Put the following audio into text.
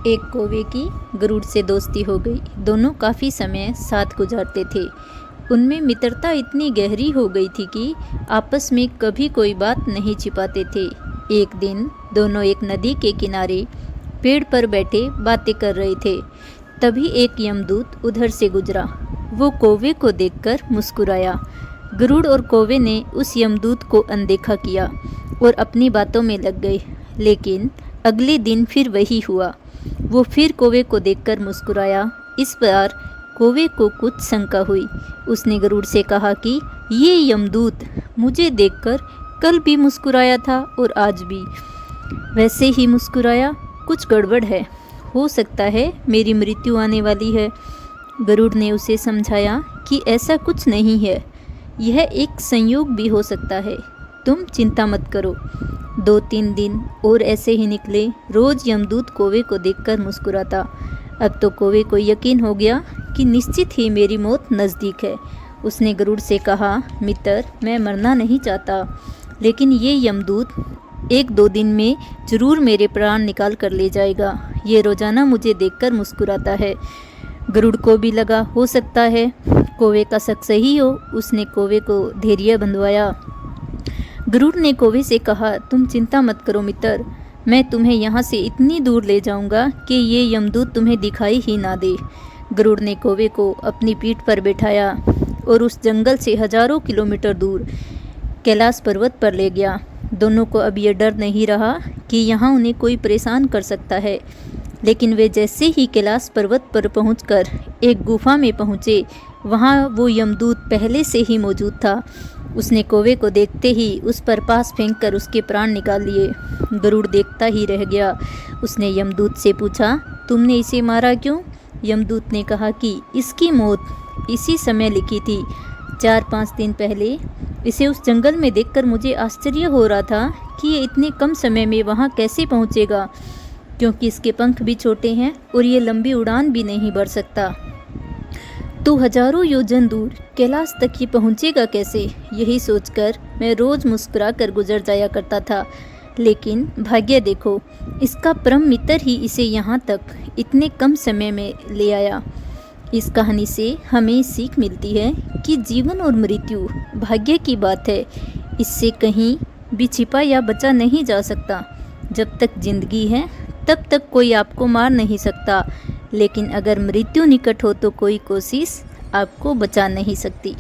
एक कौवे की गरुड़ से दोस्ती हो गई। दोनों काफ़ी समय साथ गुजारते थे। उनमें मित्रता इतनी गहरी हो गई थी कि आपस में कभी कोई बात नहीं छिपाते थे। एक दिन दोनों एक नदी के किनारे पेड़ पर बैठे बातें कर रहे थे। तभी एक यमदूत उधर से गुजरा। वो कौवे को देखकर मुस्कुराया। गरुड़ और कौवे ने उस यमदूत को अनदेखा किया और अपनी बातों में लग गए। लेकिन अगले दिन फिर वही हुआ। वो फिर कौवे को देखकर मुस्कुराया। इस बार कौवे को कुछ शंका हुई। उसने गरुड़ से कहा कि ये यमदूत मुझे देखकर कल भी मुस्कुराया था और आज भी वैसे ही मुस्कुराया। कुछ गड़बड़ है। हो सकता है मेरी मृत्यु आने वाली है। गरुड़ ने उसे समझाया कि ऐसा कुछ नहीं है, यह एक संयोग भी हो सकता है। तुम चिंता मत करो। 2-3 दिन और ऐसे ही निकले। रोज यमदूत कौवे को देखकर मुस्कुराता। अब तो कौवे को यकीन हो गया कि निश्चित ही मेरी मौत नज़दीक है। उसने गरुड़ से कहा, मित्र, मैं मरना नहीं चाहता, लेकिन ये यमदूत 1-2 दिन में जरूर मेरे प्राण निकाल कर ले जाएगा। ये रोजाना मुझे देखकर मुस्कुराता है। गरुड़ को भी लगा हो सकता है कौवे का शक सही हो। उसने कौवे को धैर्य बंधवाया। गरुड़ ने कौवे से कहा, तुम चिंता मत करो मित्र, मैं तुम्हें यहाँ से इतनी दूर ले जाऊँगा कि ये यमदूत तुम्हें दिखाई ही ना दे। गरुड़ ने कौवे को अपनी पीठ पर बैठाया और उस जंगल से हजारों किलोमीटर दूर कैलाश पर्वत पर ले गया। दोनों को अब यह डर नहीं रहा कि यहाँ उन्हें कोई परेशान कर सकता है। लेकिन वे जैसे ही कैलाश पर्वत पर पहुंचकर एक गुफा में पहुँचे, वहाँ वो यमदूत पहले से ही मौजूद था। उसने कौवे को देखते ही उस पर पास फेंककर उसके प्राण निकाल लिए। गरुड़ देखता ही रह गया। उसने यमदूत से पूछा, तुमने इसे मारा क्यों? यमदूत ने कहा कि इसकी मौत इसी समय लिखी थी। 4-5 दिन पहले इसे उस जंगल में देखकर मुझे आश्चर्य हो रहा था कि ये इतने कम समय में वहाँ कैसे पहुँचेगा, क्योंकि इसके पंख भी छोटे हैं और ये लंबी उड़ान भी नहीं भर सकता। तो हजारों योजन दूर कैलाश तक ये पहुँचेगा कैसे? यही सोचकर मैं रोज़ मुस्कुरा कर गुजर जाया करता था। लेकिन भाग्य देखो, इसका परम मित्र ही इसे यहाँ तक इतने कम समय में ले आया। इस कहानी से हमें सीख मिलती है कि जीवन और मृत्यु भाग्य की बात है। इससे कहीं भी छिपा या बचा नहीं जा सकता। जब तक जिंदगी है तब तक कोई आपको मार नहीं सकता, लेकिन अगर मृत्यु निकट हो तो कोई कोशिश आपको बचा नहीं सकती।